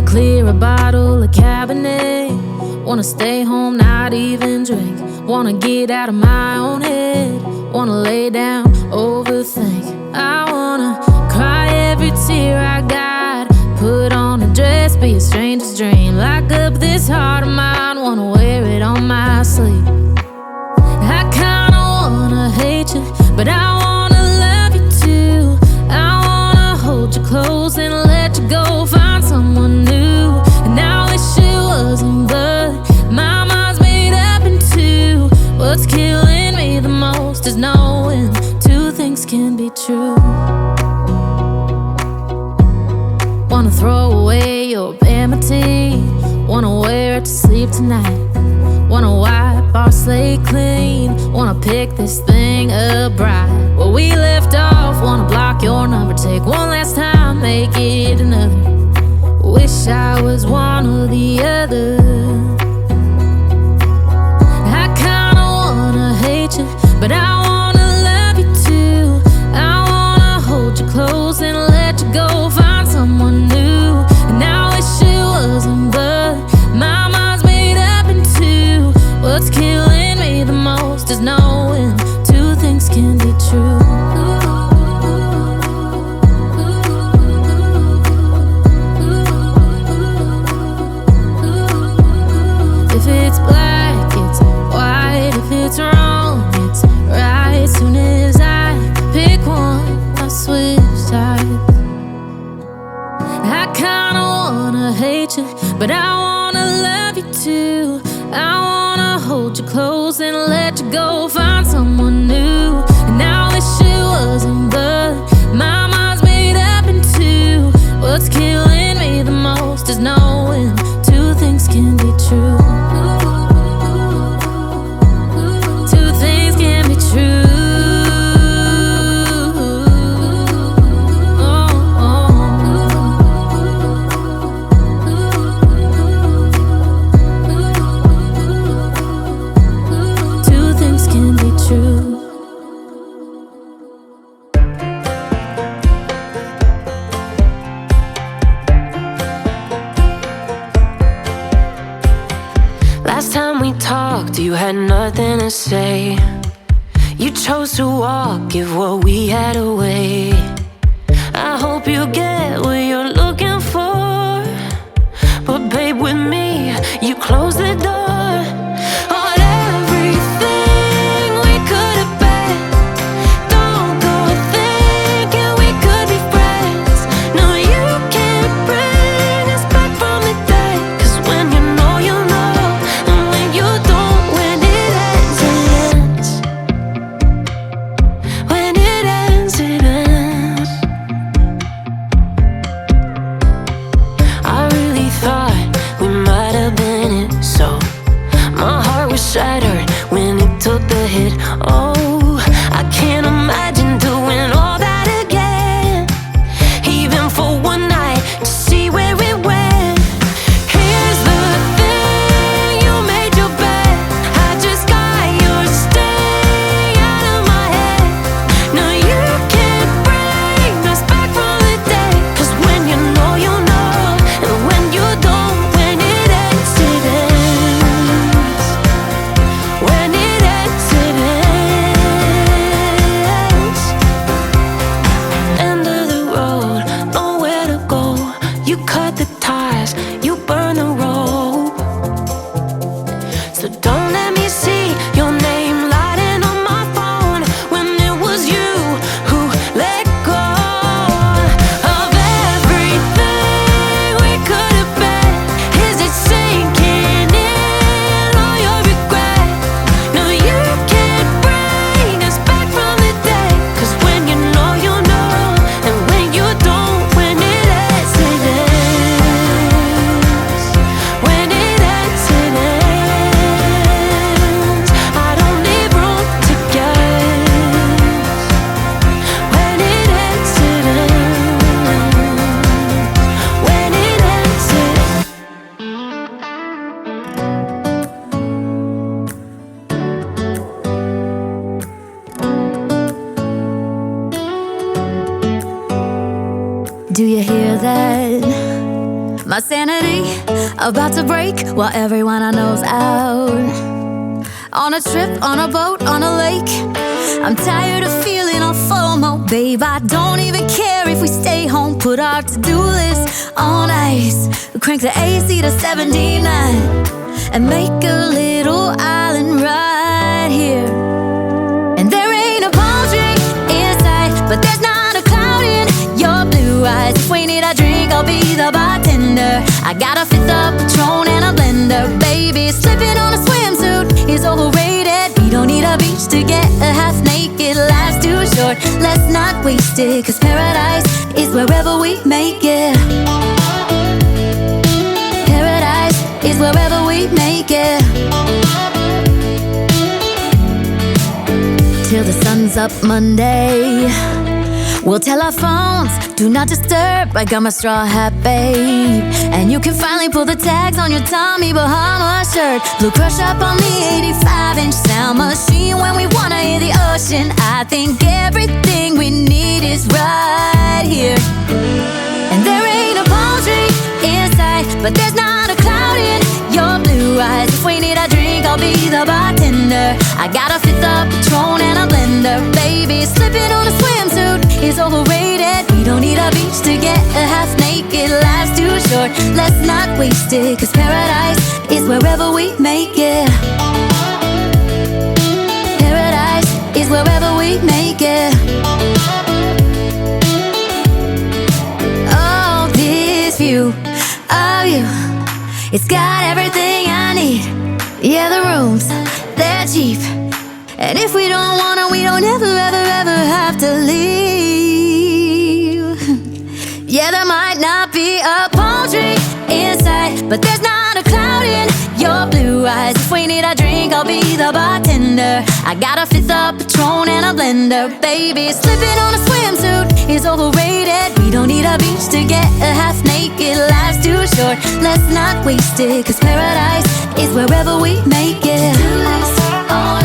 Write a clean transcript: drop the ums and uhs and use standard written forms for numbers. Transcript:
clear a bottle of Cabernet. Wanna stay home, not even drink. Wanna get out of my own head. Wanna lay down, overthink. I wanna cry every tear I got. Put on a dress, be a stranger's dream. Lock up this heart of mine, wanna wear it on my sleeve. I kinda wanna hate you, but I wanna love you too. I wanna hold you close and let you go, find someone new. And I wish it wasn't, but my mind's made up in two. What's killing me the most is knowing two things can be true. Wanna throw away your vanity. Wanna wear it to sleep tonight. Wanna wipe our slate clean. Wanna pick this thing up right where we left off. Wanna block your number, take one last time, make it another. Wish I was one or the other. I kinda wanna hate you, but I wanna love you too. I wanna hold you close and let you go, find someone new. And I wish it wasn't, but my mind's made up in two. What's killing me the most is knowing two things can be true. If it's black, it's white. If it's wrong, it's right. Soon as I pick one, I switch sides. I kinda wanna hate you, but I wanna love you too. I wanna hold you close and let you go, find someone new. And I wish it wasn't, but my mind's made up in two. What's killing me the most is knowing two things can be true. Two things can be true. Last time we talked, you had nothing to say. You chose to walk, give what we had away. I hope you get what you're looking for, but babe, with me, you closed the door on everything we could have been. Don't go thinking we could be friends. No, you can't bring us back from the dead. 'Cause when you know, you know. And when you don't, when it ends, it ends. When it ends, it ends. I really thought we might have been it, so my heart was shattered when it took the hit. Oh, I can't imagine doing all that again, even for one night, to see where it went. Here's the thing, you made your bed, I just got your stay out of my head. No, you can't bring us back from the dead. 'Cause when you know, you know. And when you don't, when it ends, it ends. When it ends, it ends. End of the road, nowhere to go. You cut the ties, you burn the rope. So don't let me see your name lighting on my phone when it was you who let go of everything we could have been. Is it sinking in all your regret? No, you can't bring us back from the dead. 'Cause when you know, you know. And when you don't, when it ends, it ends. When it ends, it ends. I don't need room to guess. When it ends, it ends. When it ends, it Do you hear that? My sanity about to break while everyone I know's out. On a trip, on a boat, on a lake. I'm tired of feeling all FOMO, babe. I don't even care if we stay home. Put our to-do list on ice. Crank the AC to 79 and make a little island right here. And there ain't a palm tree in sight, but there's not a cloud in your blue eyes. If we need a drink, I'll be the bartender. I got a fifth of Patron and a blender, baby. Slipping on a swimsuit is overrated. We don't need a beach to get a half naked. Life's too short, let's not waste it, 'cause paradise is wherever we make it. Paradise is wherever we make it. Till the sun's up Monday, we'll tell our phones, do not disturb. I got my straw hat, babe. And you can finally pull the tags on your Tommy Bahama shirt. Blue crush up on the 85-inch sound machine when we wanna hear the ocean. I think everything we need is right here. And there ain't a palm tree in sight, but there's not a cloud in your blue eyes. If we need a drink, I'll be the bartender. I got a fifth of Patron and a blender, baby. Slipping on a swimsuit is overrated. We don't need a beach to get a half naked. Life's too short, let's not waste it, 'cause paradise is wherever we make it. Paradise is wherever we make it. Oh, this view of you, it's got everything I need. Yeah, the rooms, they're cheap. And if we don't wanna, we don't ever, ever, ever have to leave. Yeah, there might not be a palm tree in sight, but there's not a cloud in your blue eyes. If we need a drink, I'll be the bartender. I got a fifth of Patron and a blender, baby. Slipping on a swimsuit is overrated. We don't need a beach to get a half naked. Life's too short, let's not waste it, 'cause paradise is wherever we make it. All